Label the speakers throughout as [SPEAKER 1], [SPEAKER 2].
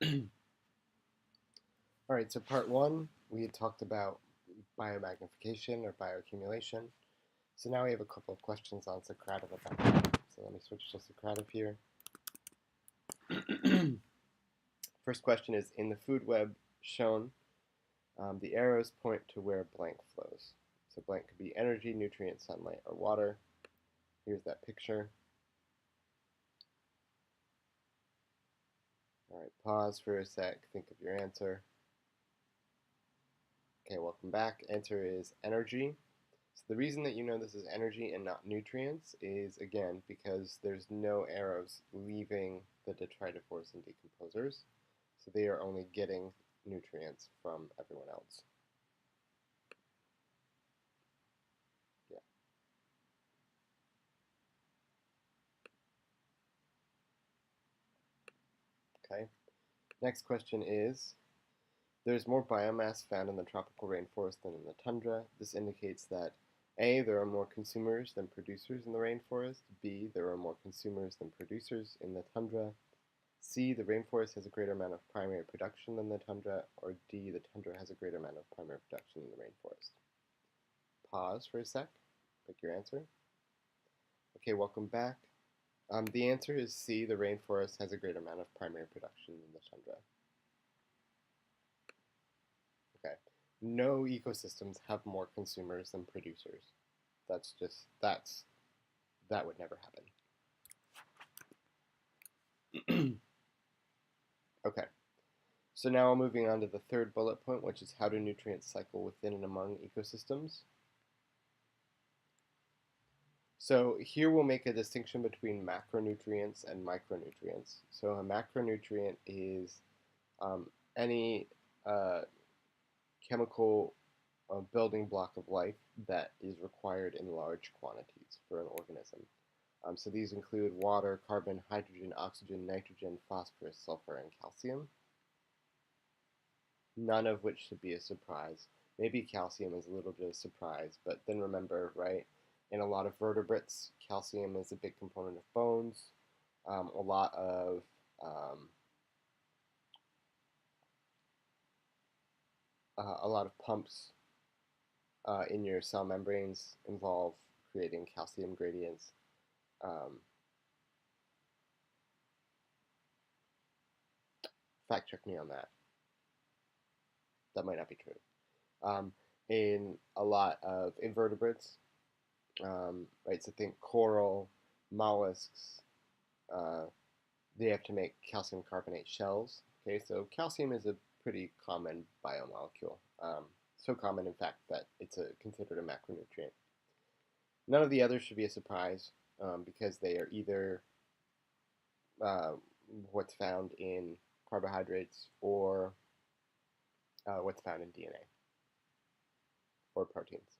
[SPEAKER 1] All right, so part one, we had talked about biomagnification or bioaccumulation. So now we have a couple of questions on Socrative about that. So let me switch to Socrative here. First question is, in the food web shown, the arrows point to where blank flows. So blank could be energy, nutrient, sunlight, or water. Here's that picture. All right, pause for a sec, think of your answer. Okay, welcome back. Answer is energy. So the reason that you know this is energy and not nutrients is, again, because there's no arrows leaving the detritivores and decomposers. So they are only getting nutrients from everyone else. Yeah. Okay. Next question is, there's more biomass found in the tropical rainforest than in the tundra. This indicates that A, there are more consumers than producers in the rainforest. B, there are more consumers than producers in the tundra. C, the rainforest has a greater amount of primary production than the tundra. Or D, the tundra has a greater amount of primary production than the rainforest. Pause for a sec. Pick your answer. Okay, welcome back. The answer is C, the rainforest has a greater amount of primary production than the tundra. Okay. No ecosystems have more consumers than producers. That would never happen. Okay. So now moving on to the third bullet point, which is how do nutrients cycle within and among ecosystems? So here we'll make a distinction between macronutrients and micronutrients. So a macronutrient is any chemical building block of life that is required in large quantities for an organism. So these include water, carbon, hydrogen, oxygen, nitrogen, phosphorus, sulfur, and calcium. None of which should be a surprise. Maybe calcium is a little bit of a surprise, but then remember, right, in a lot of vertebrates, calcium is a big component of bones. A lot of pumps in your cell membranes involve creating calcium gradients. Fact check me on that. That might not be true. In a lot of invertebrates, right, so think coral, mollusks, they have to make calcium carbonate shells. Okay, so calcium is a pretty common biomolecule. So common, in fact, that it's considered a macronutrient. None of the others should be a surprise because they are either what's found in carbohydrates or what's found in DNA or proteins.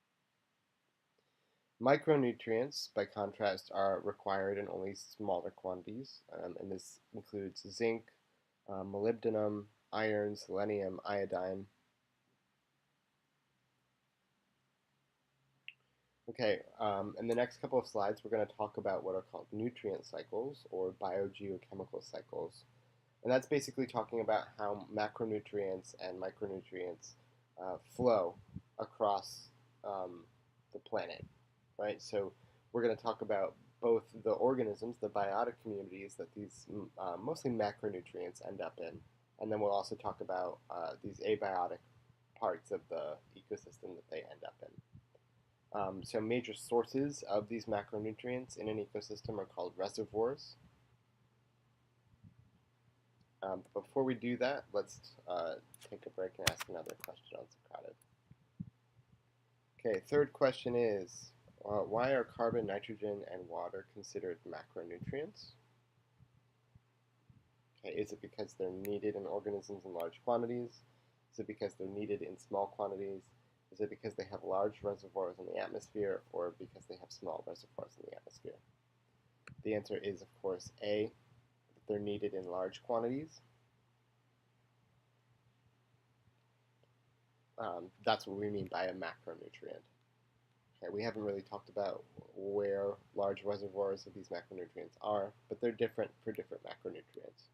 [SPEAKER 1] Micronutrients, by contrast, are required in only smaller quantities, and this includes zinc, molybdenum, iron, selenium, iodine. Okay, in the next couple of slides, we're going to talk about what are called nutrient cycles or biogeochemical cycles. And that's basically talking about how macronutrients and micronutrients flow across the planet, right? So we're going to talk about both the organisms, the biotic communities that these mostly macronutrients end up in, and then we'll also talk about these abiotic parts of the ecosystem that they end up in. So major sources of these macronutrients in an ecosystem are called reservoirs. Before we do that, let's take a break and ask another question on Socrative. Okay, third question is, why are carbon, nitrogen, and water considered macronutrients? Okay, is it because they're needed in organisms in large quantities? Is it because they're needed in small quantities? Is it because they have large reservoirs in the atmosphere, or because they have small reservoirs in the atmosphere? The answer is, of course, A, that they're needed in large quantities. That's what we mean by a macronutrient. Okay, we haven't really talked about where large reservoirs of these macronutrients are, but they're different for different macronutrients.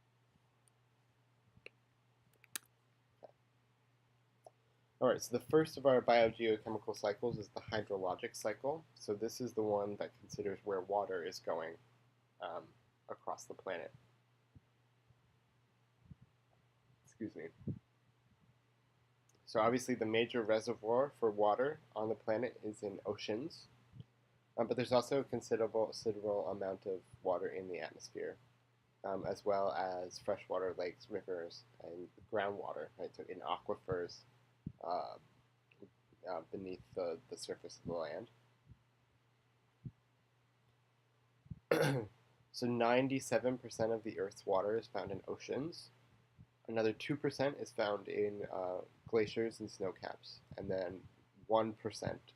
[SPEAKER 1] Alright, so the first of our biogeochemical cycles is the hydrologic cycle. So this is the one that considers where water is going um, across the planet. Excuse me. So obviously the major reservoir for water on the planet is in oceans, but there's also a considerable amount of water in the atmosphere, as well as freshwater lakes, rivers, and groundwater, right? So in aquifers uh, beneath the surface of the land. So 97% of the Earth's water is found in oceans. Another 2% is found in glaciers and snowcaps, and then 1%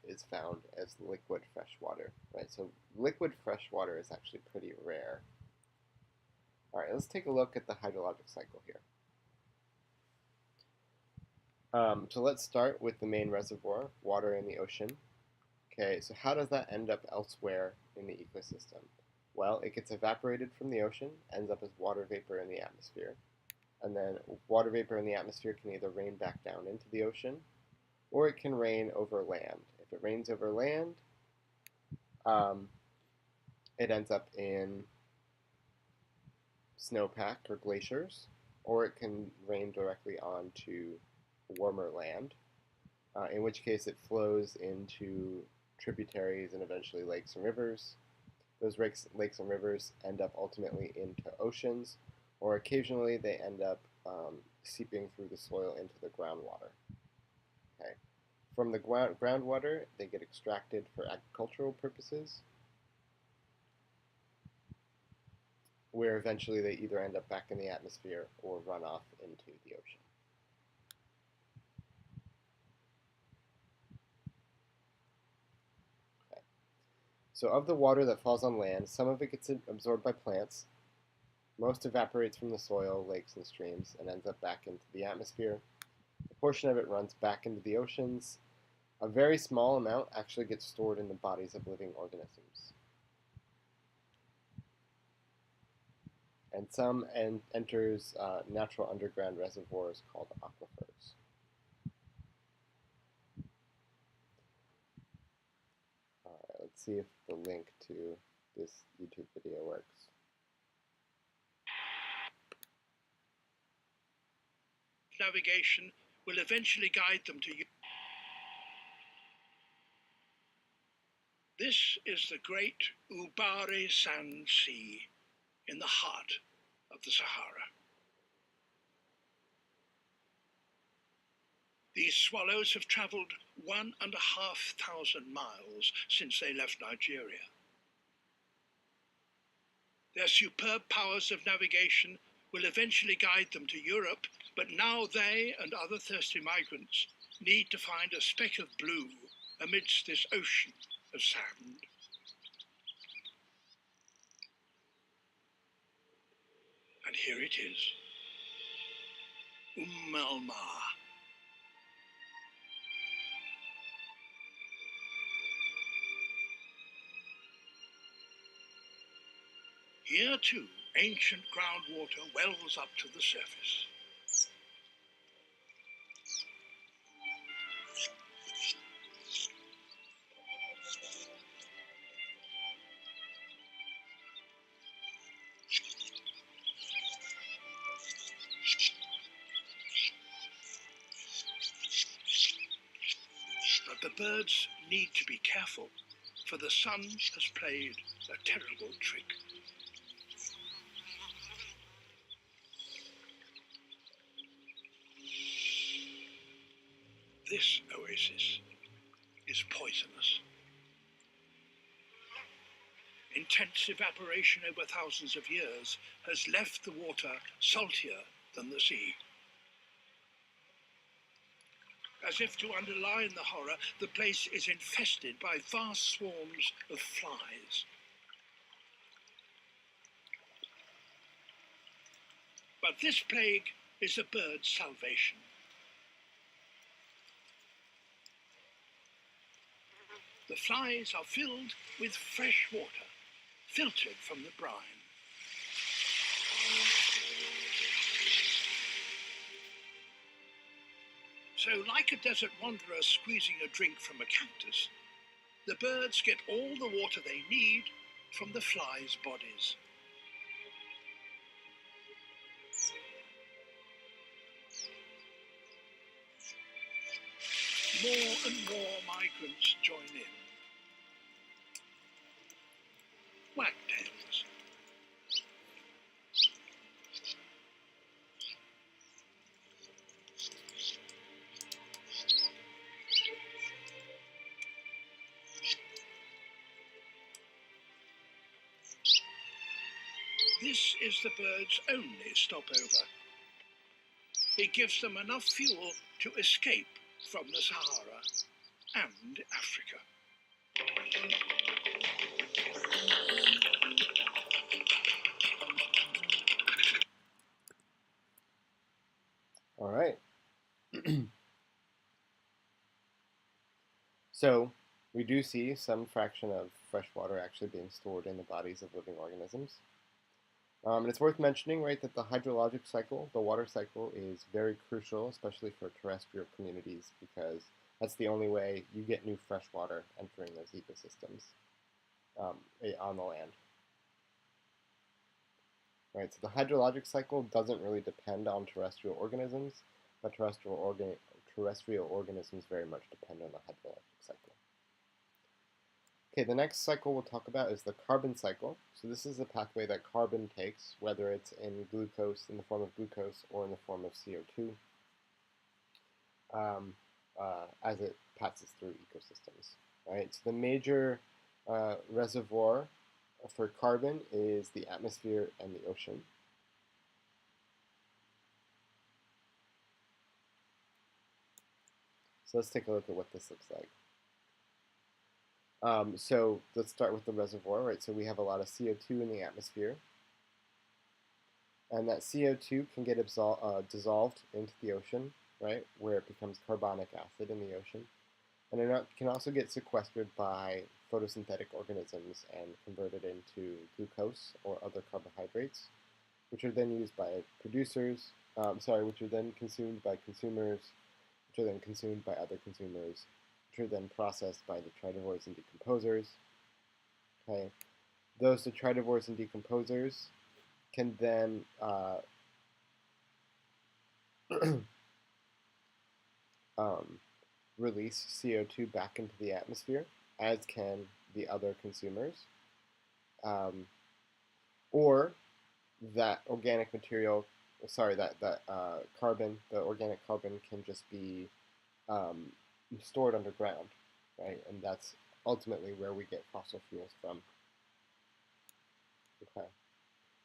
[SPEAKER 1] is found as liquid freshwater, right? So liquid freshwater is actually pretty rare. All right, let's take a look at the hydrologic cycle here. So let's start with the main reservoir, water in the ocean. Okay, so how does that end up elsewhere in the ecosystem? Well, it gets evaporated from the ocean, ends up as water vapor in the atmosphere. And then water vapor in the atmosphere can either rain back down into the ocean, or it can rain over land. If it rains over land, it ends up in snowpack or glaciers, or it can rain directly onto warmer land, in which case it flows into tributaries and eventually lakes and rivers. Those lakes and rivers end up ultimately into oceans, or occasionally they end up seeping through the soil into the groundwater. Okay. From the groundwater, they get extracted for agricultural purposes, where eventually they either end up back in the atmosphere or run off into the ocean. Okay. So of the water that falls on land, some of it gets absorbed by plants. Most evaporates from the soil, lakes, and streams, and ends up back into the atmosphere. A portion of it runs back into the oceans. A very small amount actually gets stored in the bodies of living organisms. And some enters natural underground reservoirs called aquifers. All right, let's see if the link to this YouTube video works.
[SPEAKER 2] Navigation will eventually guide them to you. This is the great Ubari Sand Sea in the heart of the Sahara. These swallows have travelled 1,500 miles since they left Nigeria. Their superb powers of navigation will eventually guide them to Europe, but now they and other thirsty migrants need to find a speck of blue amidst this ocean of sand. And here it is, Al-Ma. Here too, ancient groundwater wells up to the surface. But the birds need to be careful, for the sun has played a terrible trick. This oasis is poisonous. Intense evaporation over thousands of years has left the water saltier than the sea. As if to underline the horror, the place is infested by vast swarms of flies. But this plague is a bird's salvation. The flies are filled with fresh water, filtered from the brine. So, like a desert wanderer squeezing a drink from a cactus, the birds get all the water they need from the flies' bodies. More and more migrants join in. Wagtails. This is the birds' only stopover. It gives them enough fuel to escape from the Sahara and Africa.
[SPEAKER 1] All right. So we do see some fraction of fresh water actually being stored in the bodies of living organisms. And it's worth mentioning, right, that the hydrologic cycle, the water cycle, is very crucial, especially for terrestrial communities, because that's the only way you get new fresh water entering those ecosystems on the land. Right, so the hydrologic cycle doesn't really depend on terrestrial organisms, but terrestrial organisms very much depend on the hydrologic cycle. Okay, the next cycle we'll talk about is the carbon cycle. So this is the pathway that carbon takes, whether it's in glucose, in the form of glucose, or in the form of CO2, as it passes through ecosystems. Right, so the major reservoir for carbon is the atmosphere and the ocean. So let's take a look at what this looks like. So let's start with the reservoir, right? So we have a lot of CO2 in the atmosphere. And that CO2 can get dissolved into the ocean, right? Where it becomes carbonic acid in the ocean. And it can also get sequestered by photosynthetic organisms and converted into glucose or other carbohydrates, which are then used by producers, which are then consumed by consumers, which are then consumed by other consumers, which are then processed by detritivores and decomposers. Okay, those detritivores and decomposers can then release CO2 back into the atmosphere, as can the other consumers. Or that organic material, carbon, the organic carbon can just be stored underground, right? And that's ultimately where we get fossil fuels from. Okay.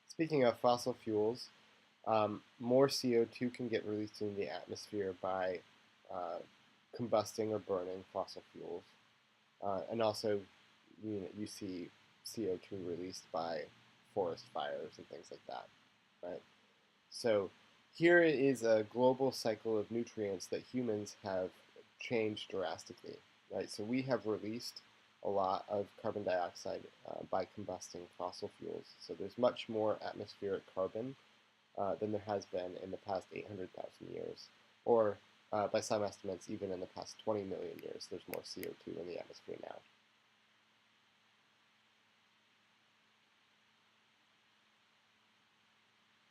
[SPEAKER 1] Speaking of fossil fuels, more CO2 can get released into the atmosphere by combusting or burning fossil fuels. And also, you see CO2 released by forest fires and things like that, right? So here is a global cycle of nutrients that humans have changed drastically, right? So we have released a lot of carbon dioxide by combusting fossil fuels. So there's much more atmospheric carbon than there has been in the past 800,000 years, or by some estimates, even in the past 20 million years, there's more CO2 in the atmosphere now.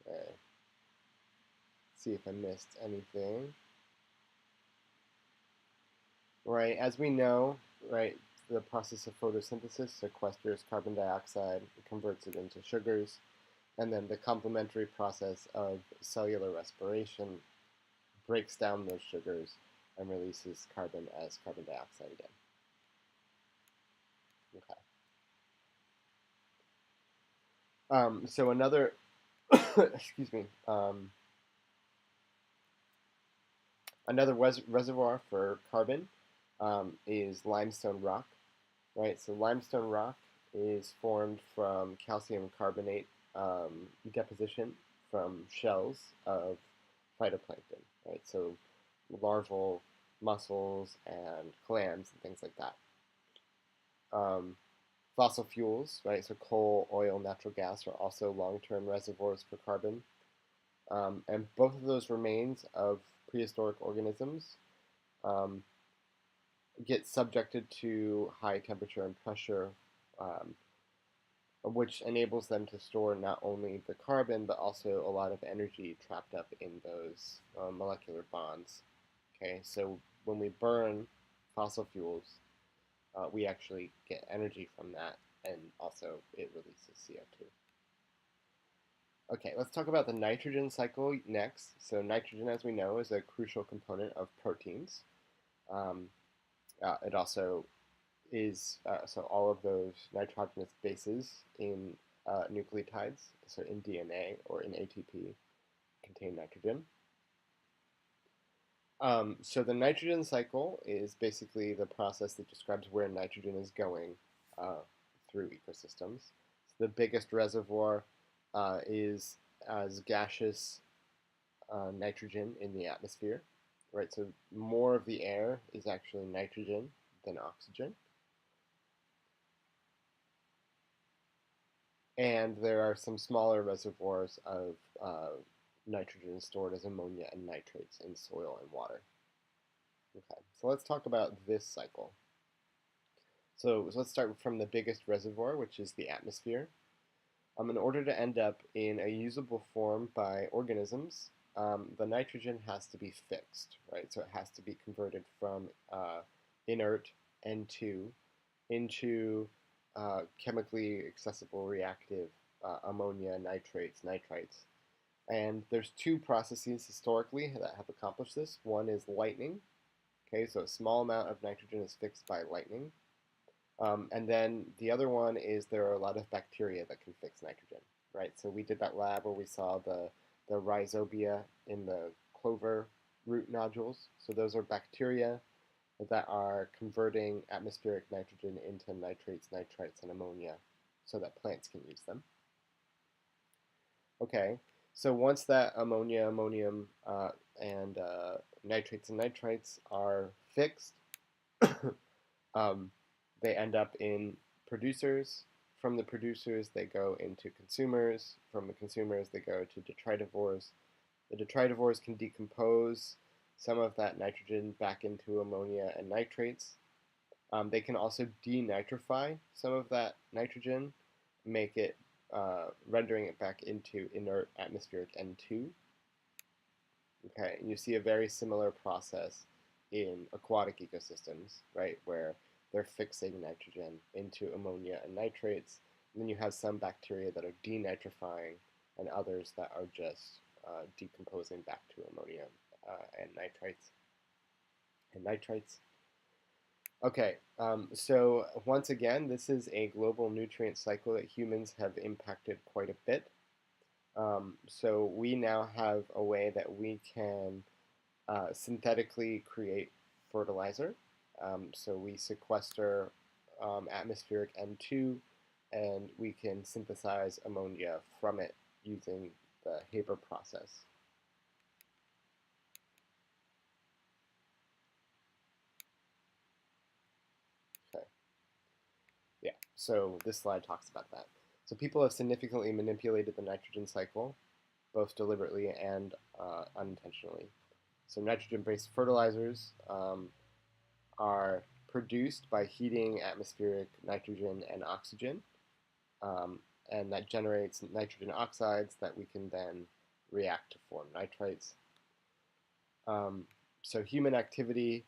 [SPEAKER 1] Okay. See if I missed anything. Right, as we know, right, the process of photosynthesis sequesters carbon dioxide, converts it into sugars, and then the complementary process of cellular respiration breaks down those sugars and releases carbon as carbon dioxide again. Okay. So another, excuse me, another reservoir for carbon is limestone rock, right? So limestone rock is formed from calcium carbonate deposition from shells of phytoplankton, right? So larval mussels and clams and things like that. Fossil fuels, right? So coal, oil, natural gas are also long-term reservoirs for carbon. And both of those remains of prehistoric organisms get subjected to high temperature and pressure, um, which enables them to store not only the carbon but also a lot of energy trapped up in those molecular bonds. Okay, so when we burn fossil fuels, we actually get energy from that, and also it releases CO2. Okay, let's talk about the nitrogen cycle next. So nitrogen, as we know, is a crucial component of proteins. Um, it also is, so all of those nitrogenous bases in nucleotides, so in DNA or in ATP, contain nitrogen. So the nitrogen cycle is basically the process that describes where nitrogen is going uh, through ecosystems. So the biggest reservoir is as gaseous nitrogen in the atmosphere, right? So more of the air is actually nitrogen than oxygen. And there are some smaller reservoirs of nitrogen stored as ammonia and nitrates in soil and water. Okay, so let's talk about this cycle. So let's start from the biggest reservoir, which is the atmosphere. In order to end up in a usable form by organisms, the nitrogen has to be fixed, right? So it has to be converted from inert N2 into chemically accessible reactive ammonia, nitrates, nitrites. And there's two processes historically that have accomplished this. One is lightning. Okay, so a small amount of nitrogen is fixed by lightning. And then the other one is there are a lot of bacteria that can fix nitrogen, right? So we did that lab where we saw the rhizobia in the clover root nodules. So those are bacteria that are converting atmospheric nitrogen into nitrates, nitrites, and ammonia so that plants can use them. Okay, so once that ammonia, ammonium, and nitrates and nitrites are fixed, um, they end up in producers. From the producers, they go into consumers. From the consumers, they go to detritivores. The detritivores can decompose some of that nitrogen back into ammonia and nitrates. They can also denitrify some of that nitrogen, make it, rendering it back into inert atmospheric N2. Okay, and you see a very similar process in aquatic ecosystems, right, where they're fixing nitrogen into ammonia and nitrates. And then you have some bacteria that are denitrifying and others that are just decomposing back to ammonia and nitrites. Okay, so once again, this is a global nutrient cycle that humans have impacted quite a bit. So we now have a way that we can synthetically create fertilizer. So we sequester atmospheric N2 and we can synthesize ammonia from it using the Haber process. Okay. Yeah, so this slide talks about that. So people have significantly manipulated the nitrogen cycle, both deliberately and unintentionally. So nitrogen-based fertilizers are produced by heating atmospheric nitrogen and oxygen, and that generates nitrogen oxides that we can then react to form nitrites. So human activity,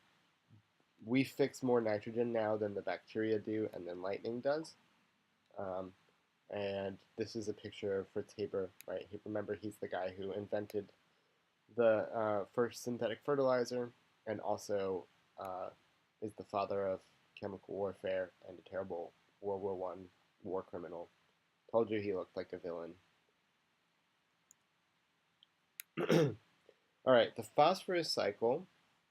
[SPEAKER 1] we fix more nitrogen now than the bacteria do and then lightning does. And this is a picture of Fritz Haber, right? Remember, he's the guy who invented the first synthetic fertilizer and also is the father of chemical warfare and a terrible World War I war criminal. Told you he looked like a villain. All right, the phosphorus cycle.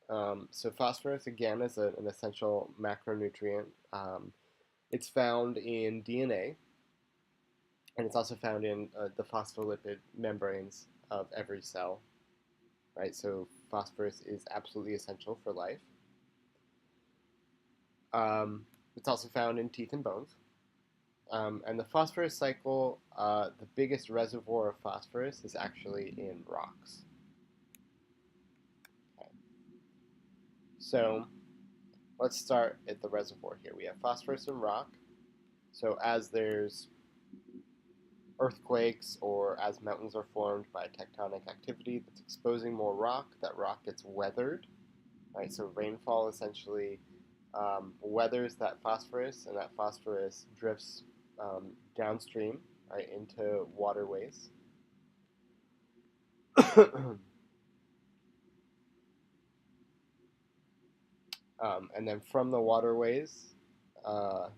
[SPEAKER 1] So phosphorus, again, is an essential macronutrient. It's found in DNA, and it's also found in the phospholipid membranes of every cell. Right, so phosphorus is absolutely essential for life. It's also found in teeth and bones. And the phosphorus cycle, the biggest reservoir of phosphorus is actually in rocks. Okay. So let's start at the reservoir here. We have phosphorus and rock. So as there's earthquakes or as mountains are formed by tectonic activity that's exposing more rock, that rock gets weathered, right? So rainfall essentially weathers that phosphorus, and that phosphorus drifts downstream, right, into waterways. And then from the waterways, uh,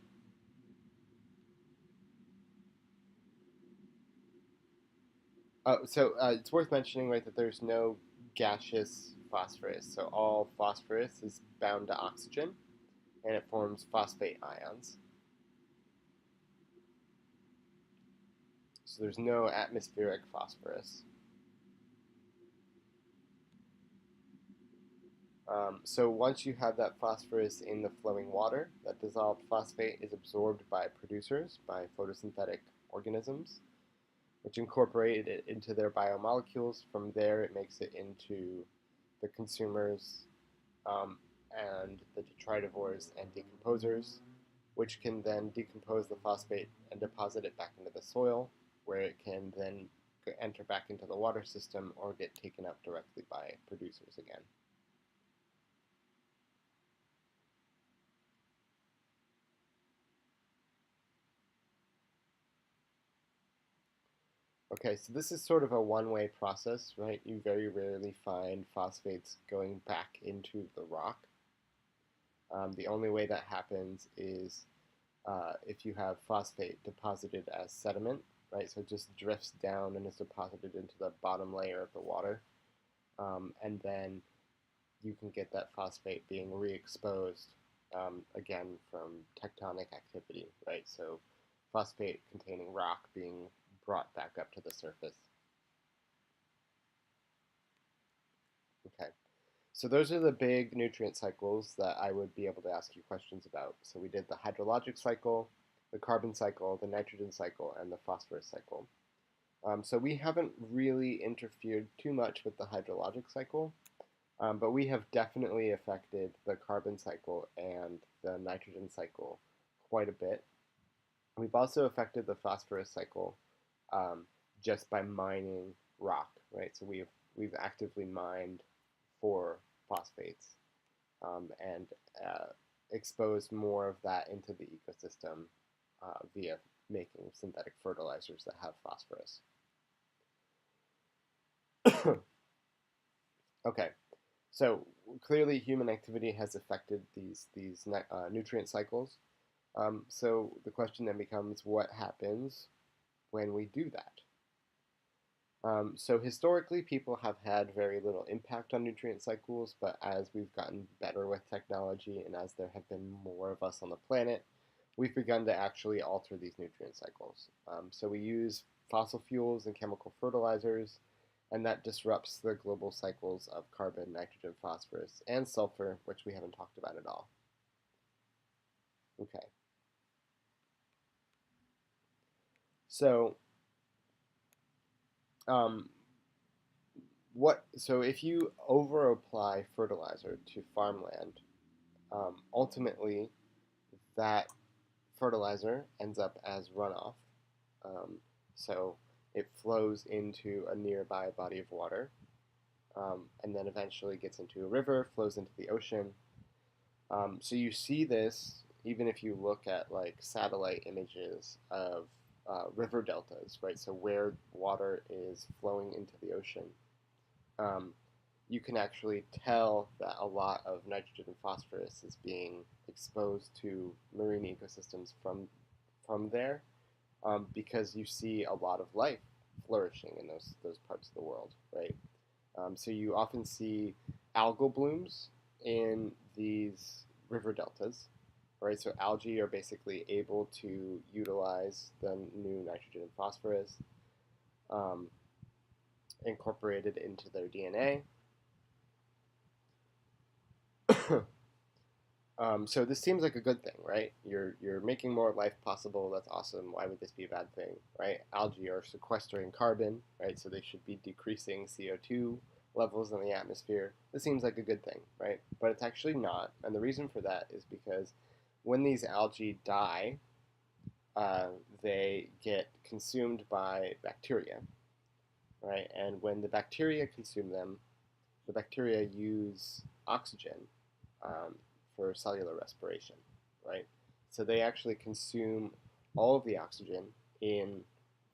[SPEAKER 1] it's worth mentioning, right, that there's no gaseous phosphorus. So all phosphorus is bound to oxygen, and it forms phosphate ions. So there's no atmospheric phosphorus. So once you have that phosphorus in the flowing water, that dissolved phosphate is absorbed by producers, by photosynthetic organisms, which incorporate it into their biomolecules. From there, it makes it into the consumers um, and the detritivores and decomposers, which can then decompose the phosphate and deposit it back into the soil, where it can then enter back into the water system or get taken up directly by producers again. Okay, so this is sort of a one-way process, right? You very rarely find phosphates going back into the rock. The only way that happens is if you have phosphate deposited as sediment, right? So it just drifts down and is deposited into the bottom layer of the water. And then you can get that phosphate being re-exposed again from tectonic activity, right? So phosphate containing rock being brought back up to the surface. Okay, so those are the big nutrient cycles that I would be able to ask you questions about. So we did the hydrologic cycle, the carbon cycle, the nitrogen cycle, and the phosphorus cycle. So we haven't really interfered too much with the hydrologic cycle, but we have definitely affected the carbon cycle and the nitrogen cycle quite a bit. We've also affected the phosphorus cycle just by mining rock, right? So we've actively mined for phosphates and exposed more of that into the ecosystem via making synthetic fertilizers that have phosphorus. Okay, so clearly human activity has affected these nutrient cycles. So the question then becomes, what happens when we do that? So historically, people have had very little impact on nutrient cycles, but as we've gotten better with technology and as there have been more of us on the planet, we've begun to actually alter these nutrient cycles. So we use fossil fuels and chemical fertilizers, and that disrupts the global cycles of carbon, nitrogen, phosphorus, and sulfur, which we haven't talked about at all. Okay. So, um, so if you over apply fertilizer to farmland, ultimately that fertilizer ends up as runoff. Um, so it flows into a nearby body of water, and then eventually gets into a river, flows into the ocean. So you see this even if you look at like satellite images of river deltas, right? So where water is flowing into the ocean, um, you can actually tell that a lot of nitrogen and phosphorus is being exposed to marine ecosystems from there, because you see a lot of life flourishing in those parts of the world, right? So you often see algal blooms in these river deltas, right? So algae are basically able to utilize the new nitrogen and phosphorus um, incorporated into their DNA. So this seems like a good thing, right? You're making more life possible. That's awesome. Why would this be a bad thing, right? Algae are sequestering carbon, right? So they should be decreasing CO2 levels in the atmosphere, this seems like a good thing, right? But it's actually not. And the reason for that is because when these algae die, they get consumed by bacteria, right? And when the bacteria consume them, the bacteria use oxygen for cellular respiration, right? So they actually consume all of the oxygen in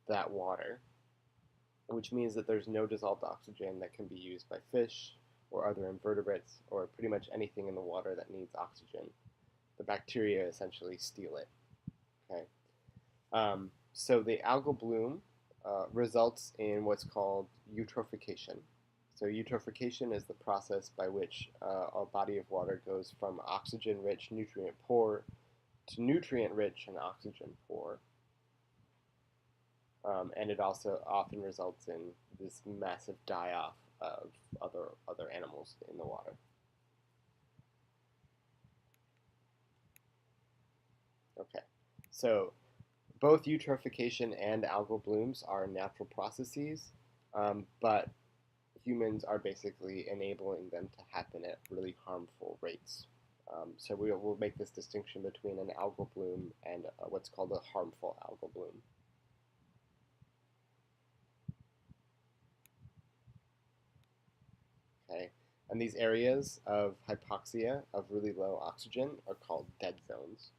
[SPEAKER 1] that water, which means that there's no dissolved oxygen that can be used by fish or other invertebrates or pretty much anything in the water that needs oxygen. The bacteria essentially steal it. Okay, so the algal bloom results in what's called eutrophication. So eutrophication is the process by which a body of water goes from oxygen-rich, nutrient-poor to nutrient-rich and oxygen-poor. And it also often results in this massive die-off of other animals in the water. Okay, so both eutrophication and algal blooms are natural processes, but humans are basically enabling them to happen at really harmful rates. So we'll make this distinction between an algal bloom and what's called a harmful algal bloom. Okay, and these areas of hypoxia, of really low oxygen, are called dead zones.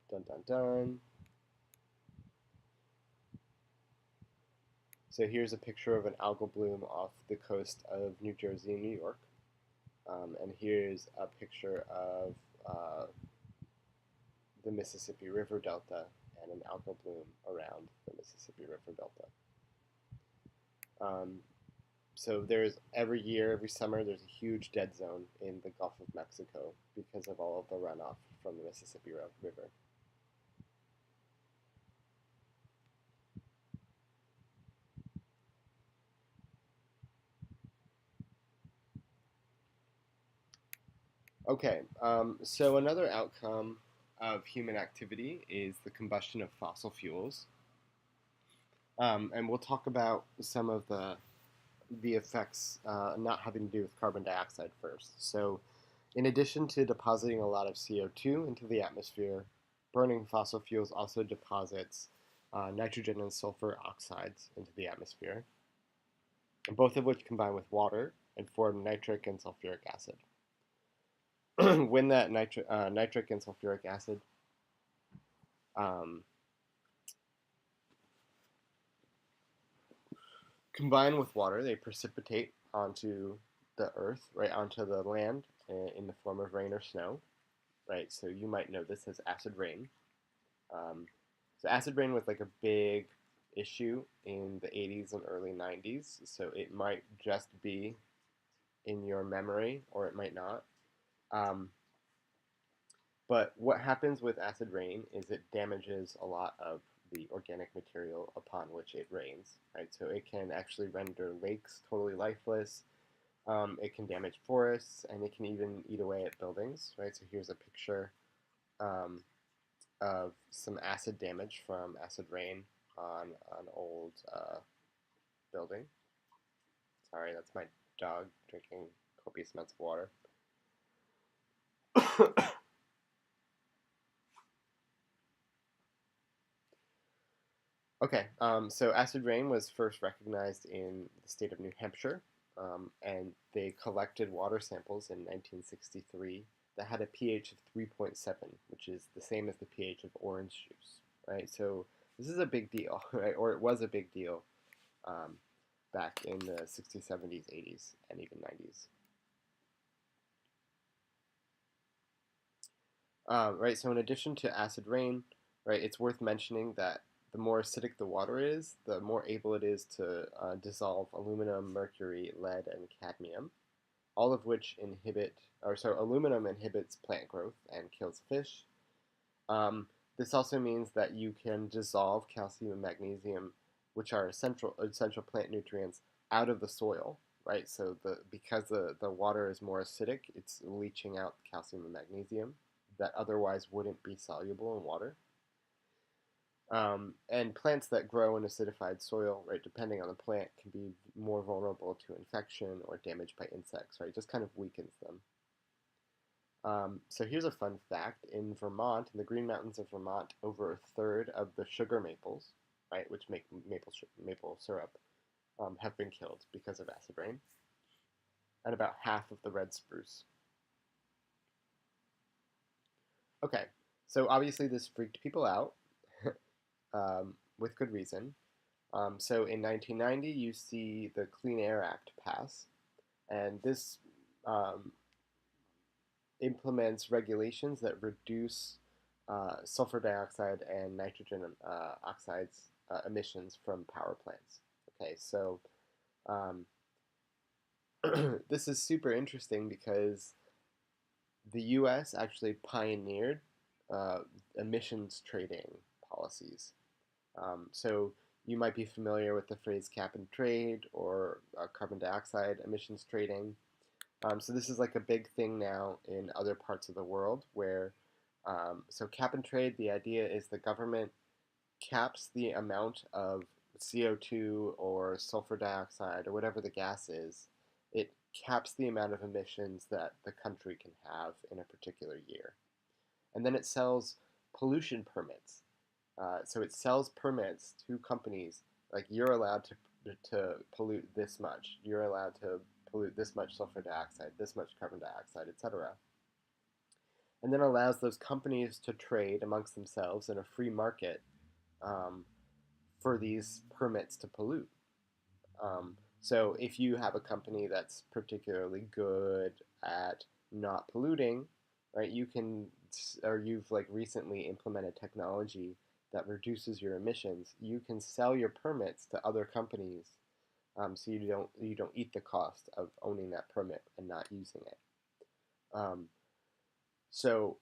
[SPEAKER 1] Dun dun dun. So here's a picture of an algal bloom off the coast of New Jersey and New York. And here's a picture of the Mississippi River Delta and an algal bloom around the Mississippi River Delta. So there's every year, every summer, there's a huge dead zone in the Gulf of Mexico because of all of the runoff from the Mississippi River. Okay, so another outcome of human activity is the combustion of fossil fuels. And we'll talk about some of the effects not having to do with carbon dioxide first. So in addition to depositing a lot of CO2 into the atmosphere, burning fossil fuels also deposits nitrogen and sulfur oxides into the atmosphere, both of which combine with water and form nitric and sulfuric acid. When that nitric and sulfuric acid combine with water, they precipitate onto the earth, right, onto the land in the form of rain or snow, right? So you might know this as acid rain. So acid rain was like a big issue in the 80s and early 90s, so it might just be in your memory or it might not. But what happens with acid rain is it damages a lot of the organic material upon which it rains, right? So it can actually render lakes totally lifeless. It can damage forests, and it can even eat away at buildings, right? So here's a picture of some acid damage from acid rain on an old building. Sorry, that's my dog drinking copious amounts of water. Okay, so acid rain was first recognized in the state of New Hampshire, and they collected water samples in 1963 that had a pH of 3.7, which is the same as the pH of orange juice, right? So this is a big deal, right? Or it was a big deal back in the 60s, 70s, 80s, and even 90s. Right, so in addition to acid rain, right, it's worth mentioning that the more acidic the water is, the more able it is to dissolve aluminum, mercury, lead, and cadmium, all of which aluminum inhibits plant growth and kills fish. This also means that you can dissolve calcium and magnesium, which are essential plant nutrients, out of the soil, right? So because the water is more acidic, it's leaching out calcium and magnesium that otherwise wouldn't be soluble in water. And plants that grow in acidified soil, right, depending on the plant, can be more vulnerable to infection or damage by insects, right? It just kind of weakens them. So here's a fun fact. In Vermont, in the Green Mountains of Vermont, over a third of the sugar maples, right, which make maple syrup, have been killed because of acid rain, and about half of the red spruce. Okay, so obviously this freaked people out, with good reason. So in 1990, you see the Clean Air Act pass, and this implements regulations that reduce sulfur dioxide and nitrogen oxides emissions from power plants. Okay, so um, this is super interesting because the U.S. actually pioneered uh, emissions trading policies. So you might be familiar with the phrase cap and trade or carbon dioxide emissions trading. So this is like a big thing now in other parts of the world where, so cap and trade, the idea is the government caps the amount of CO2 or sulfur dioxide or whatever the gas is. It caps the amount of emissions that the country can have in a particular year. And then it sells pollution permits. So it sells permits to companies, like you're allowed to pollute this much, you're allowed to pollute this much sulfur dioxide, this much carbon dioxide, etc. And then allows those companies to trade amongst themselves in a free market um, for these permits to pollute. So if you have a company that's particularly good at not polluting, right, you can, or you've like recently implemented technology that reduces your emissions, you can sell your permits to other companies, so you don't eat the cost of owning that permit and not using it. Um, so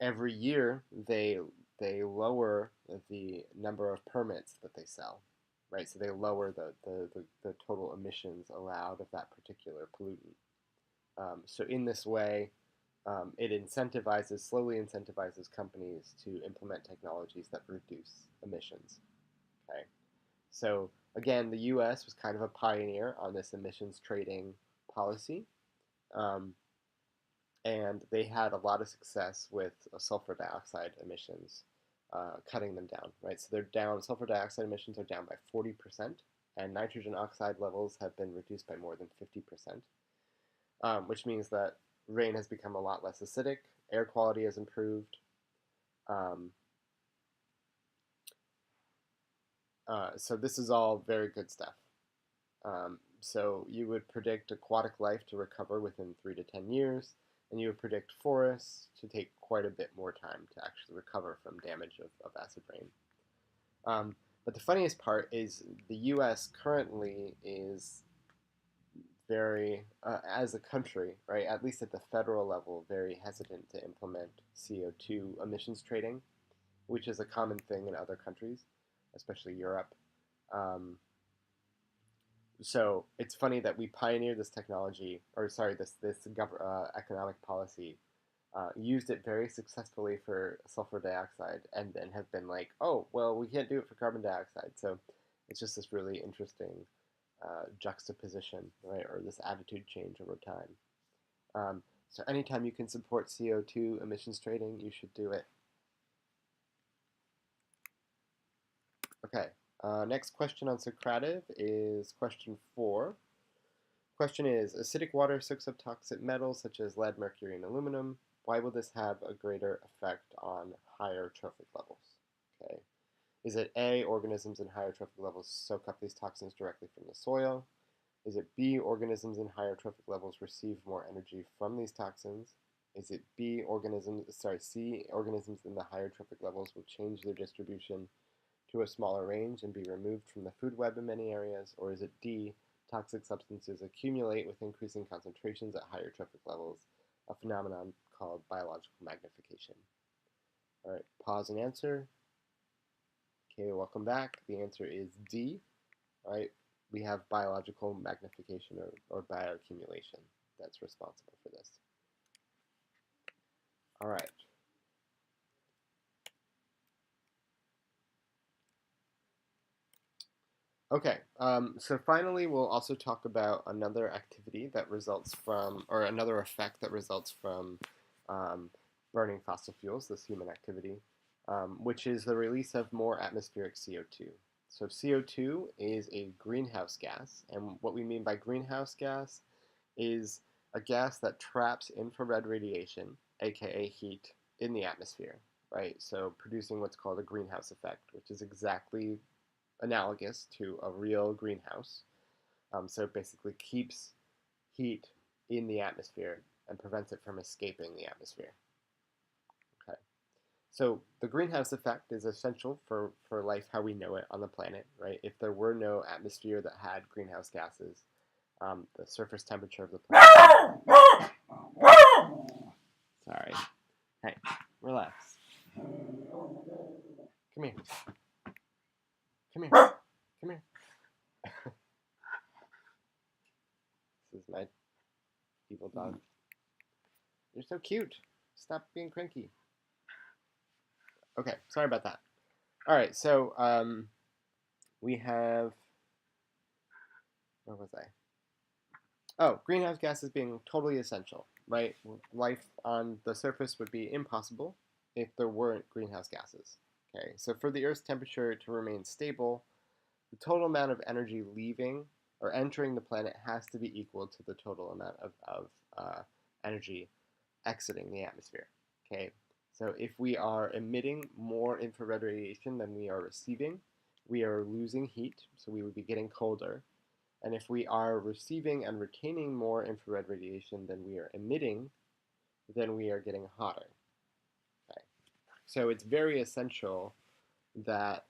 [SPEAKER 1] every year they lower the number of permits that they sell, right? So they lower the total emissions allowed of that particular pollutant. So in this way, it slowly incentivizes companies to implement technologies that reduce emissions. Okay, so again, the U.S. was kind of a pioneer on this emissions trading policy, um, and they had a lot of success with sulfur dioxide emissions, cutting them down. Right, so they're down. Sulfur dioxide emissions are down by 40%, and nitrogen oxide levels have been reduced by more than 50%, which means that rain has become a lot less acidic, air quality has improved. Um, so this is all very good stuff. So you would predict aquatic life to recover within 3 to 10 years, and you would predict forests to take quite a bit more time to actually recover from damage of acid rain. But the funniest part is the U.S. currently is very, as a country, right, at least at the federal level, very hesitant to implement CO2 emissions trading, which is a common thing in other countries, especially Europe. Um, so it's funny that we pioneered this technology, or sorry, this economic policy, used it very successfully for sulfur dioxide, and then have been like, oh, well, we can't do it for carbon dioxide. So it's just this really interesting juxtaposition, right, or this attitude change over time. So anytime you can support CO2 emissions trading, you should do it. Okay, next question on Socrative is question 4. Question is, acidic water soaks up toxic metals such as lead, mercury, and aluminum. Why will this have a greater effect on higher trophic levels? Okay. Is it A, organisms in higher trophic levels soak up these toxins directly from the soil? Is it B, organisms in higher trophic levels receive more energy from these toxins? Is it C, organisms in the higher trophic levels will change their distribution to a smaller range and be removed from the food web in many areas? Or is it D, toxic substances accumulate with increasing concentrations at higher trophic levels, a phenomenon called biological magnification? All right, pause and answer. Okay, welcome back. The answer is D. All right, we have biological magnification or bioaccumulation that's responsible for this. All right. Okay, so finally, we'll also talk about another activity that results from, or another effect that results from um, burning fossil fuels, this human activity, which is the release of more atmospheric CO2. So CO2 is a greenhouse gas, and what we mean by greenhouse gas is a gas that traps infrared radiation, aka heat, in the atmosphere, right? So producing what's called a greenhouse effect, which is exactly analogous to a real greenhouse. So it basically keeps heat in the atmosphere and prevents it from escaping the atmosphere. Okay. So the greenhouse effect is essential for life how we know it on the planet, right? If there were no atmosphere that had greenhouse gases, the surface temperature of the planet. Sorry. Hey, relax. Come here. Come here. Come here. This is my evil dog. You're so cute. Stop being cranky. Okay, sorry about that. All right, so we have, where was I? Oh, greenhouse gases being totally essential, right? Life on the surface would be impossible if there weren't greenhouse gases. Okay, so for the Earth's temperature to remain stable, the total amount of energy leaving or entering the planet has to be equal to the total amount of energy exiting the atmosphere. Okay, so if we are emitting more infrared radiation than we are receiving, we are losing heat, so we would be getting colder. And if we are receiving and retaining more infrared radiation than we are emitting, then we are getting hotter. Okay, so it's very essential that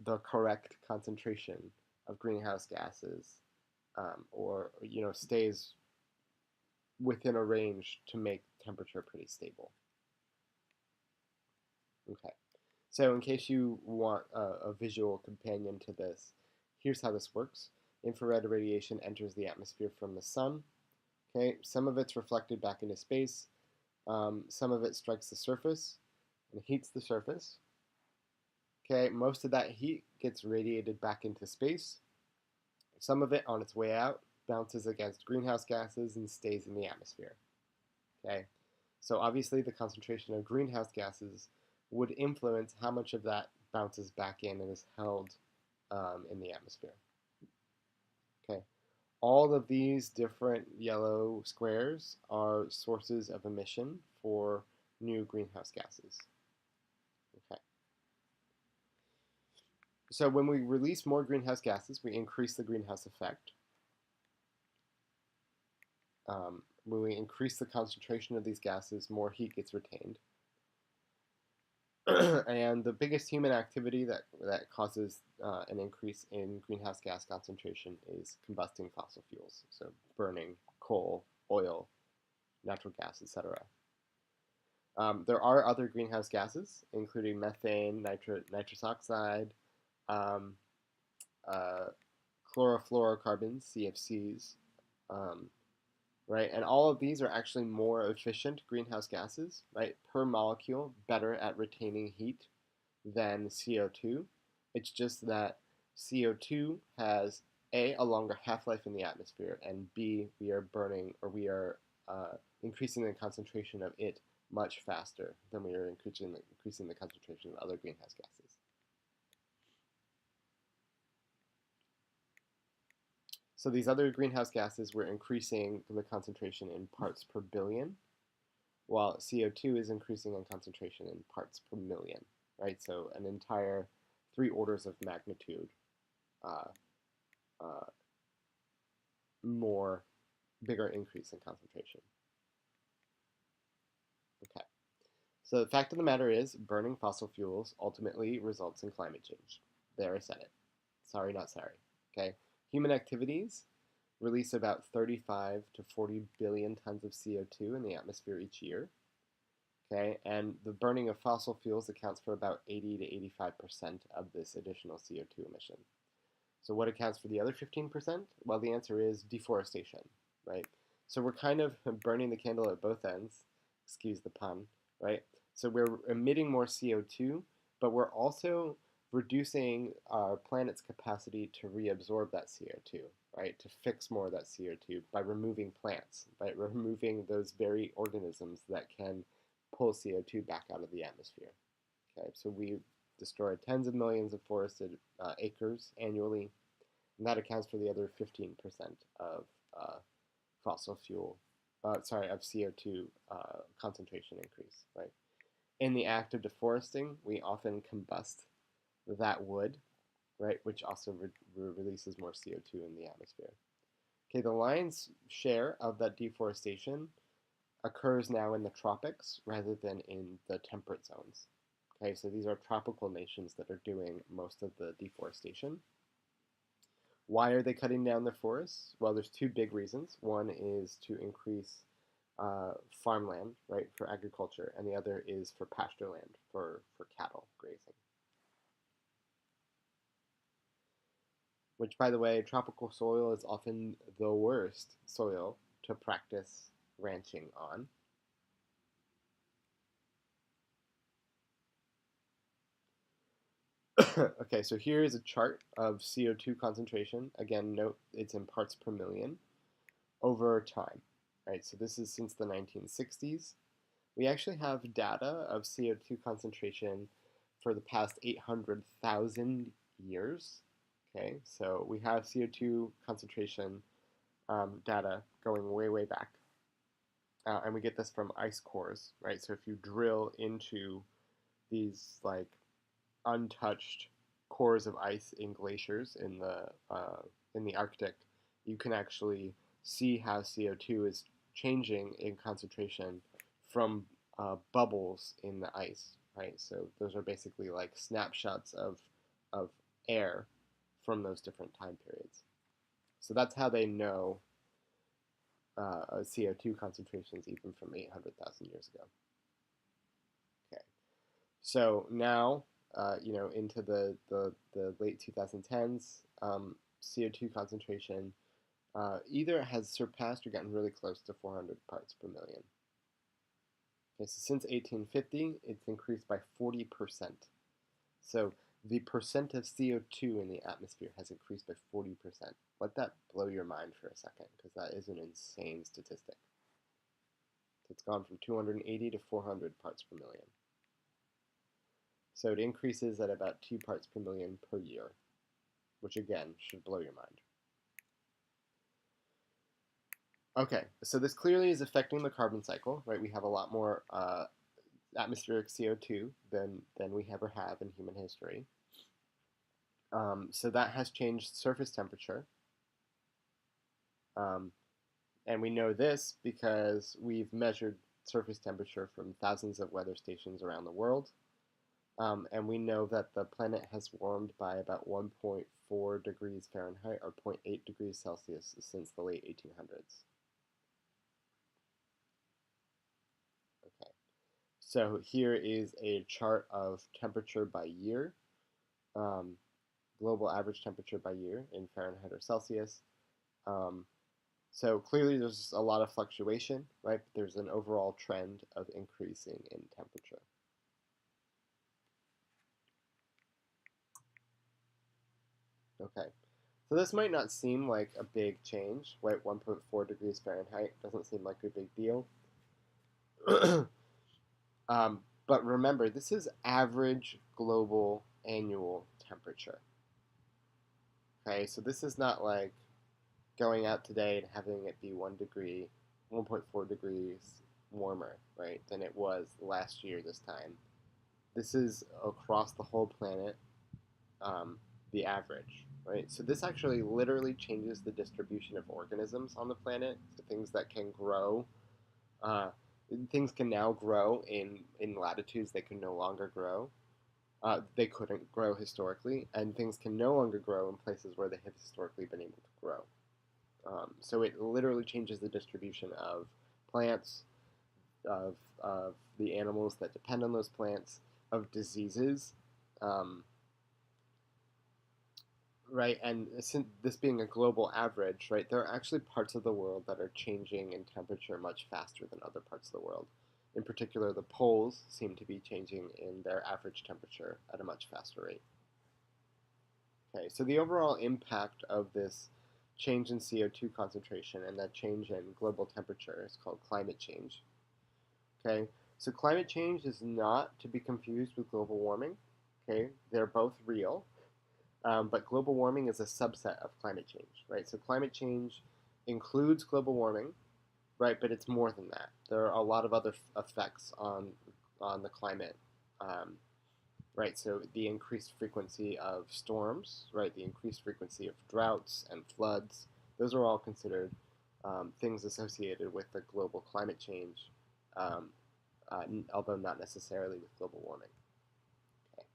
[SPEAKER 1] the correct concentration of greenhouse gases, or stays within a range to make temperature pretty stable. Okay, so in case you want a visual companion to this, here's how this works. Infrared radiation enters the atmosphere from the sun. Okay, some of it's reflected back into space. Some of it strikes the surface and heats the surface. Okay, most of that heat gets radiated back into space. Some of it, on its way out, bounces against greenhouse gases and stays in the atmosphere. Okay, so obviously the concentration of greenhouse gases would influence how much of that bounces back in and is held in the atmosphere. Okay, all of these different yellow squares are sources of emission for new greenhouse gases. Okay. So when we release more greenhouse gases, we increase the greenhouse effect. When we increase the concentration of these gases, more heat gets retained. And the biggest human activity that causes an increase in greenhouse gas concentration is combusting fossil fuels, so burning coal, oil, natural gas, etc. There are other greenhouse gases, including methane, nitrous oxide, um, uh, chlorofluorocarbons, CFCs, right? And all of these are actually more efficient greenhouse gases, right? Per molecule, better at retaining heat than CO2. It's just that CO2 has a longer half-life in the atmosphere, and B, we are burning, or we are increasing the concentration of it much faster than we are increasing the concentration of other greenhouse gases. So these other greenhouse gases were increasing the concentration in parts per billion, while CO2 is increasing in concentration in parts per million, right? So an entire 3 orders of magnitude uh, uh, more, bigger increase in concentration. Okay. So the fact of the matter is, burning fossil fuels ultimately results in climate change. There, I said it. Sorry, not sorry. Okay. Human activities release about 35 to 40 billion tons of CO2 in the atmosphere each year. Okay, and the burning of fossil fuels accounts for about 80 to 85% of this additional CO2 emission. So what accounts for the other 15%? Well, the answer is deforestation, right? So we're kind of burning the candle at both ends, excuse the pun, right? So we're emitting more CO2, but we're also reducing our planet's capacity to reabsorb that CO2, right? To fix more of that CO2 by removing plants, by removing those very organisms that can pull CO2 back out of the atmosphere. Okay, so we destroy tens of millions of forested acres annually, and that accounts for the other 15% of fossil fuel, of CO2 concentration increase, right? In the act of deforesting, we often combust that wood, right, which also releases more CO2 in the atmosphere. Okay, the lion's share of that deforestation occurs now in the tropics rather than in the temperate zones. Okay, so these are tropical nations that are doing most of the deforestation. Why are they cutting down their forests? Well, there's two big reasons. One is to increase farmland, right, for agriculture, and the other is for pasture land, for cattle grazing. Which, by the way, tropical soil is often the worst soil to practice ranching on. Okay, so here is a chart of CO2 concentration. Again, note it's in parts per million over time. Right, so this is since the 1960s. We actually have data of CO2 concentration for the past 800,000 years. Okay, so we have CO2 concentration data going way, way back. And we get this from ice cores, right? So if you drill into these like untouched cores of ice in glaciers in the Arctic, you can actually see how CO2 is changing in concentration from bubbles in the ice, right? So those are basically like snapshots of air from those different time periods. So that's how they know CO2 concentrations even from 800,000 years ago. Okay, so now into the late 2010s, CO2 concentration either has surpassed or gotten really close to 400 parts per million. Okay, so since 1850, it's increased by 40%. So the percent of CO2 in the atmosphere has increased by 40%. Let that blow your mind for a second, because that is an insane statistic. It's gone from 280 to 400 parts per million. So it increases at about 2 parts per million per year, which again should blow your mind. Okay, so this clearly is affecting the carbon cycle, right? We have a lot more atmospheric CO2 than we ever have in human history. So that has changed surface temperature. And we know this because we've measured surface temperature from thousands of weather stations around the world. And we know that the planet has warmed by about 1.4 degrees Fahrenheit or 0.8 degrees Celsius since the late 1800s. Okay, so here is a chart of temperature by year, global average temperature by year in Fahrenheit or Celsius. So clearly there's a lot of fluctuation, right? But there's an overall trend of increasing in temperature. Okay, so this might not seem like a big change, right? 1.4 degrees Fahrenheit doesn't seem like a big deal. But remember, this is average global annual temperature. Okay, so this is not like going out today and having it be 1.4 degrees warmer, right, than it was last year this time. This is across the whole planet, the average, right? So this actually literally changes the distribution of organisms on the planet. So things that can grow, things can now grow in latitudes they can no longer grow. They couldn't grow historically, and things can no longer grow in places where they have historically been able to grow. So it literally changes the distribution of plants, of the animals that depend on those plants, of diseases, right? And since this being a global average, right, there are actually parts of the world that are changing in temperature much faster than other parts of the world. In particular, the poles seem to be changing in their average temperature at a much faster rate. Okay, so the overall impact of this change in CO2 concentration and that change in global temperature is called climate change. Okay, so climate change is not to be confused with global warming. Okay, they're both real, but global warming is a subset of climate change, right? So climate change includes global warming, right? But it's more than that. There are a lot of other effects on the climate, um, right? So the increased frequency of storms, right? The increased frequency of droughts and floods. Those are all considered things associated with the global climate change, um, although not necessarily with global warming. Okay.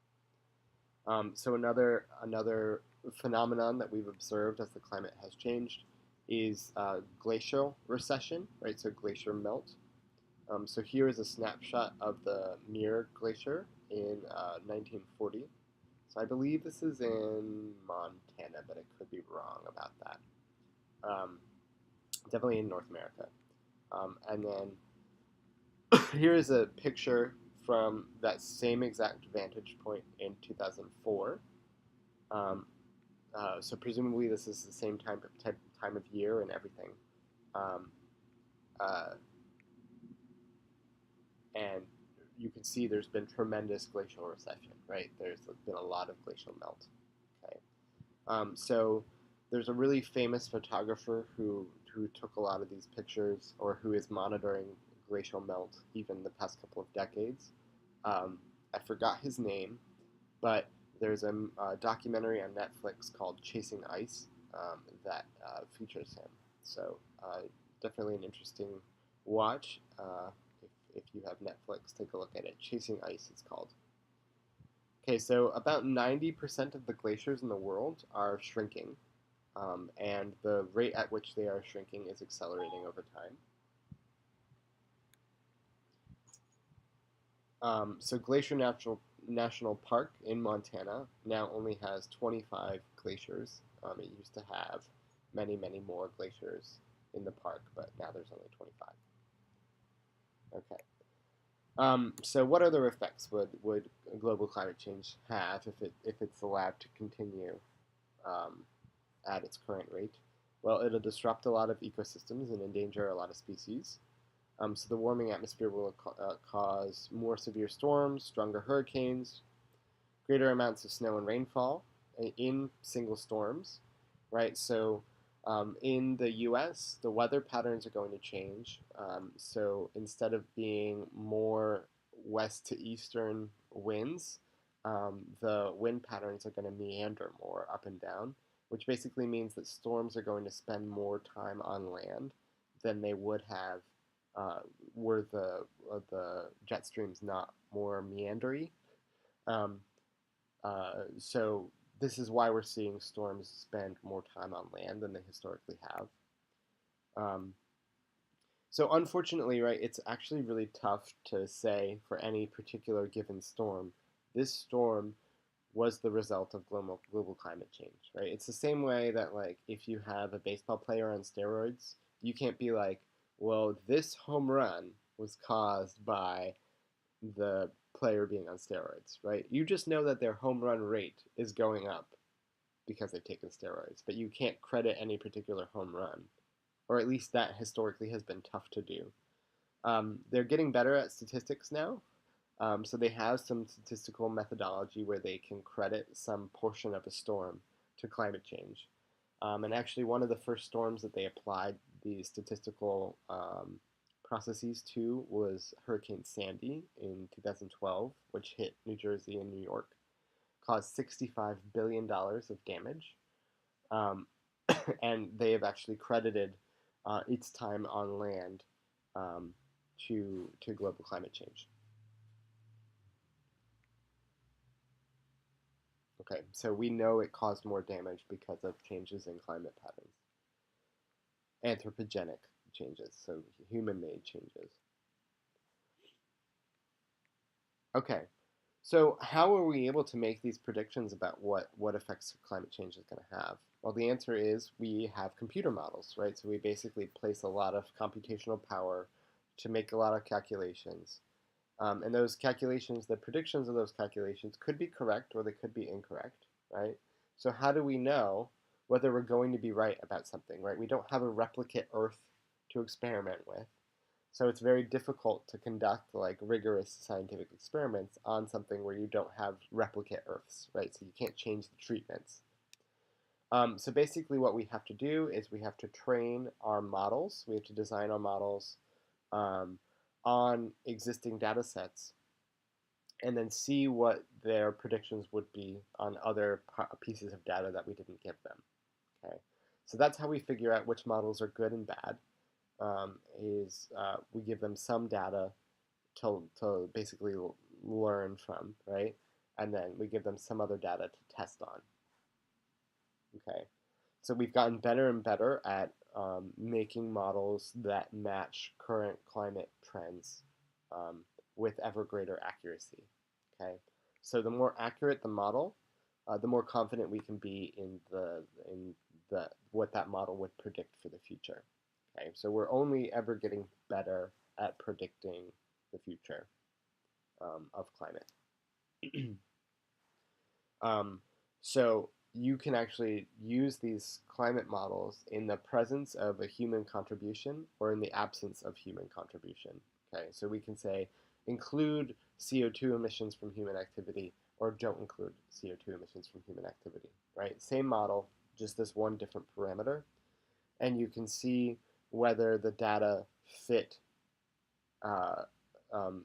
[SPEAKER 1] So another phenomenon that we've observed as the climate has changed is glacial recession, right? So glacier melt. So here is a snapshot of the Muir Glacier in 1940. So I believe this is in Montana, but I could be wrong about that. Um, Definitely in North America. And then here is a picture from that same exact vantage point in 2004. Um, so presumably this is the same time of year and everything. Um, uh, and you can see there's been tremendous glacial recession, right? There's been a lot of glacial melt. Okay, so there's a really famous photographer who took a lot of these pictures, or who is monitoring glacial melt even the past couple of decades. I forgot his name, but there's a documentary on Netflix called Chasing Ice that features him. So definitely an interesting watch. If you have Netflix, take a look at it. Chasing Ice, it's called. Okay, so about 90% of the glaciers in the world are shrinking, and the rate at which they are shrinking is accelerating over time. So Glacier National Park in Montana now only has 25 glaciers. It used to have many, many more glaciers in the park, but now there's only 25. Okay. So what other effects would global climate change have if it's allowed to continue um, at its current rate? Well, it'll disrupt a lot of ecosystems and endanger a lot of species. So the warming atmosphere will cause more severe storms, stronger hurricanes, greater amounts of snow and rainfall in single storms, right? So in the U.S., the weather patterns are going to change. So instead of being more west to eastern winds, the wind patterns are going to meander more up and down, which basically means that storms are going to spend more time on land than they would have were the jet streams not more meandery. Um, so this is why we're seeing storms spend more time on land than they historically have. Um, so unfortunately, right, it's actually really tough to say for any particular given storm. This storm was the result of global climate change, right? It's the same way that like if you have a baseball player on steroids, you can't be like, well, this home run was caused by the player being on steroids, right? You just know that their home run rate is going up because they've taken steroids, but you can't credit any particular home run, or at least that historically has been tough to do. They're getting better at statistics now, so they have some statistical methodology where they can credit some portion of a storm to climate change. And actually, one of the first storms that they applied the statistical processes to was Hurricane Sandy in 2012, which hit New Jersey and New York, caused $65 billion of damage. Um, and they have actually credited its time on land um, to global climate change. Okay, so we know it caused more damage because of changes in climate patterns, anthropogenic changes, so human-made changes. Okay, so how are we able to make these predictions about what effects climate change is going to have? Well, the answer is we have computer models, right? So we basically place a lot of computational power to make a lot of calculations. And those calculations, the predictions of those calculations could be correct or they could be incorrect, right? So how do we know whether we're going to be right about something, right? We don't have a replicate Earth to experiment with. So it's very difficult to conduct like rigorous scientific experiments on something where you don't have replicate Earths, right? So you can't change the treatments. So basically what we have to do is we have to train our models. We have to design our models um, on existing data sets and then see what their predictions would be on other pieces of data that we didn't give them. Okay, so that's how we figure out which models are good and bad. We give them some data to basically learn from, right? And then we give them some other data to test on. Okay, so we've gotten better and better at making models that match current climate trends with ever greater accuracy. Okay, so the more accurate the model, the more confident we can be in the what that model would predict for the future. Okay, so we're only ever getting better at predicting the future of climate. um, so you can actually use these climate models in the presence of a human contribution or in the absence of human contribution. Okay, so we can say include CO2 emissions from human activity or don't include CO2 emissions from human activity, right? Same model, just this one different parameter, and you can see whether the data fit uh, um,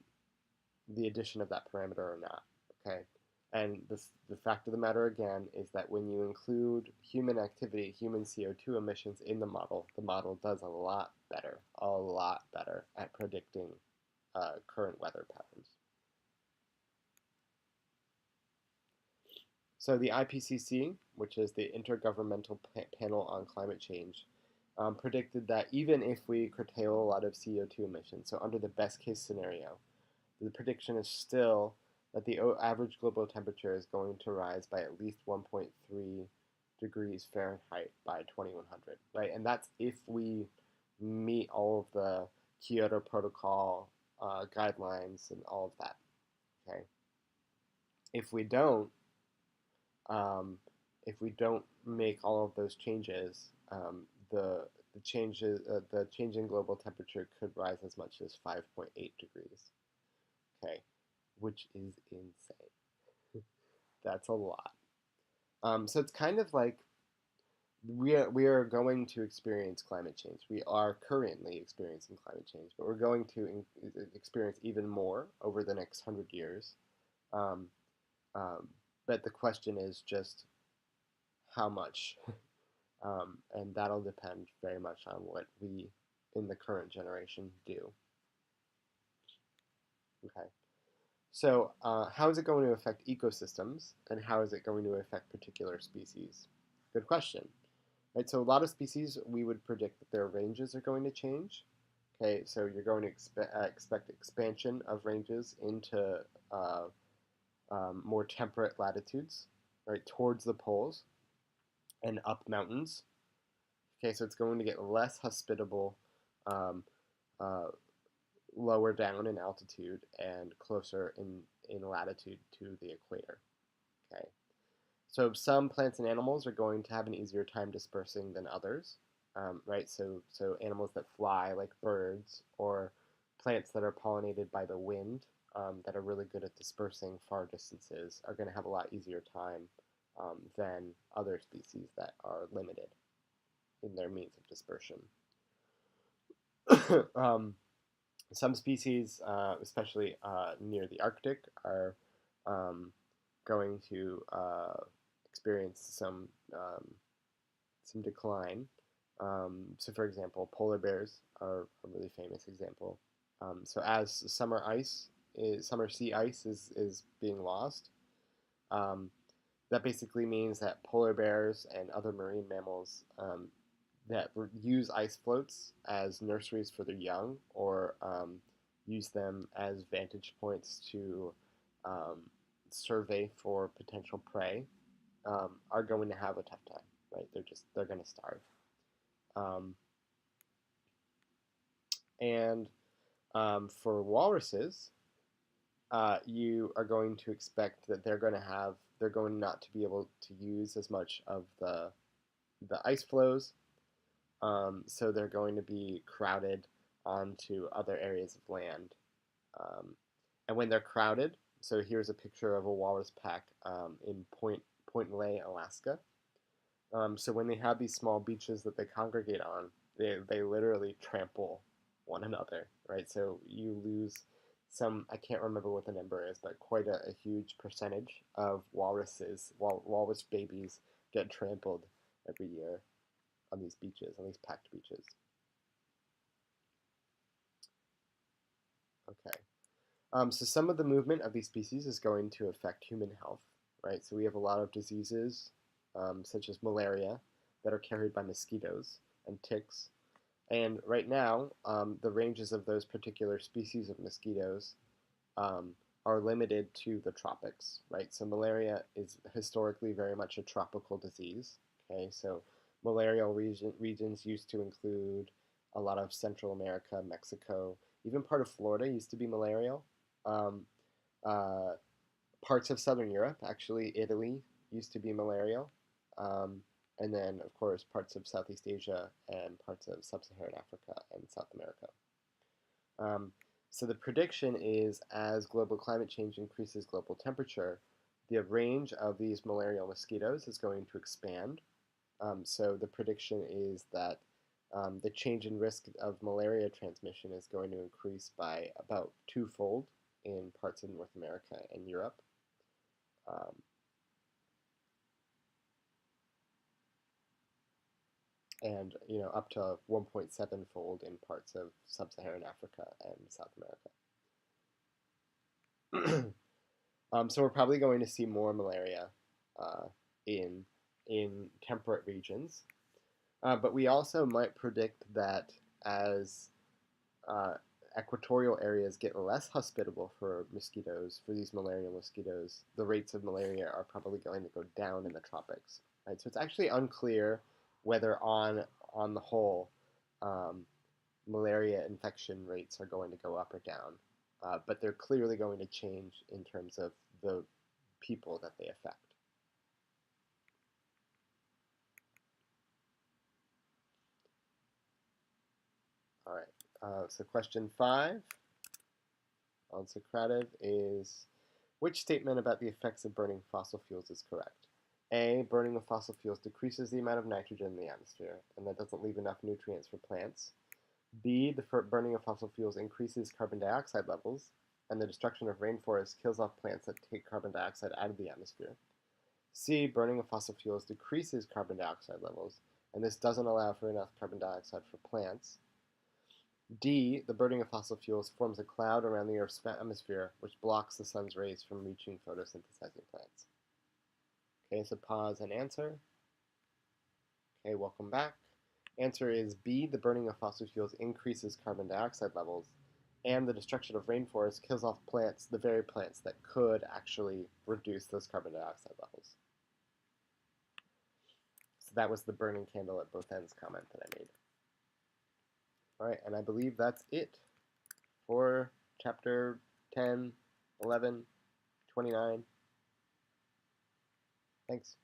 [SPEAKER 1] the addition of that parameter or not. Okay, and the fact of the matter again is that when you include human activity, human CO2 emissions in the model does a lot better at predicting current weather patterns. So the IPCC, which is the Intergovernmental Panel on Climate Change, predicted that even if we curtail a lot of CO2 emissions, so under the best case scenario, the prediction is still that the average global temperature is going to rise by at least 1.3 degrees Fahrenheit by 2100, right? And that's if we meet all of the Kyoto Protocol guidelines and all of that, okay? If we don't, um, if we don't make all of those changes, the change in global temperature could rise as much as 5.8 degrees. Okay, which is insane. That's a lot. So it's kind of like we are going to experience climate change. We are currently experiencing climate change, but we're going to experience even more over the next 100 years. Um, but the question is just how much, and that'll depend very much on what we in the current generation do. Okay. So, how is it going to affect ecosystems, and how is it going to affect particular species? Good question. Right, so a lot of species, we would predict that their ranges are going to change. Okay, so you're going to expect expansion of ranges into more temperate latitudes, right, towards the poles and up mountains. Okay, so it's going to get less hospitable um, uh, lower down in altitude and closer in latitude to the equator. Okay, so some plants and animals are going to have an easier time dispersing than others, right? So animals that fly, like birds, or plants that are pollinated by the wind, that are really good at dispersing far distances, are going to have a lot easier time than other species that are limited in their means of dispersion. um, some species, especially near the Arctic, are um, going to experience some decline. So, for example, polar bears are a really famous example. So, as summer sea ice is being lost, um, that basically means that polar bears and other marine mammals that use ice floats as nurseries for their young or use them as vantage points to um, survey for potential prey are going to have a tough time, right? They're going to starve. Um, and for walruses, you are going to expect that they're going to have they're going not to be able to use as much of the ice flows, so they're going to be crowded onto other areas of land. And when they're crowded, so here's a picture of a walrus pack in Point Lay, Alaska. So when they have these small beaches that they congregate on, they literally trample one another, right? So you lose some, I can't remember what the number is, but quite a huge percentage of walrus babies get trampled every year on these beaches, on these packed beaches. Okay. So some of the movement of these species is going to affect human health, right? So we have a lot of diseases, such as malaria, that are carried by mosquitoes and ticks. And right now, the ranges of those particular species of mosquitoes are limited to the tropics, right? So malaria is historically very much a tropical disease. Okay, so malarial regions used to include a lot of Central America, Mexico, even part of Florida used to be malarial. Um, uh, Parts of Southern Europe, actually Italy, used to be malarial. Um, and then, of course, parts of Southeast Asia and parts of Sub-Saharan Africa and South America. Um, so the prediction is as global climate change increases global temperature, the range of these malarial mosquitoes is going to expand. So the prediction is that the change in risk of malaria transmission is going to increase by about twofold in parts of North America and Europe. And up to 1.7-fold in parts of Sub-Saharan Africa and South America. So we're probably going to see more malaria uh, in temperate regions, but we also might predict that as equatorial areas get less hospitable for mosquitoes, for these malarial mosquitoes, the rates of malaria are probably going to go down in the tropics. Right, so it's actually unclear whether on the whole malaria infection rates are going to go up or down, but they're clearly going to change in terms of the people that they affect. All right, so question 5 on Socrative is, which statement about the effects of burning fossil fuels is correct? A, burning of fossil fuels decreases the amount of nitrogen in the atmosphere, and that doesn't leave enough nutrients for plants. B, the burning of fossil fuels increases carbon dioxide levels, and the destruction of rainforests kills off plants that take carbon dioxide out of the atmosphere. C, burning of fossil fuels decreases carbon dioxide levels, and this doesn't allow for enough carbon dioxide for plants. D, the burning of fossil fuels forms a cloud around the Earth's atmosphere, which blocks the sun's rays from reaching photosynthesizing plants. Okay, so pause and answer. Okay, welcome back. Answer is B, the burning of fossil fuels increases carbon dioxide levels, and the destruction of rainforests kills off plants, the very plants that could actually reduce those carbon dioxide levels. So that was the burning candle at both ends comment that I made. All right, and I believe that's it for chapter 10, 11, 29. Thanks.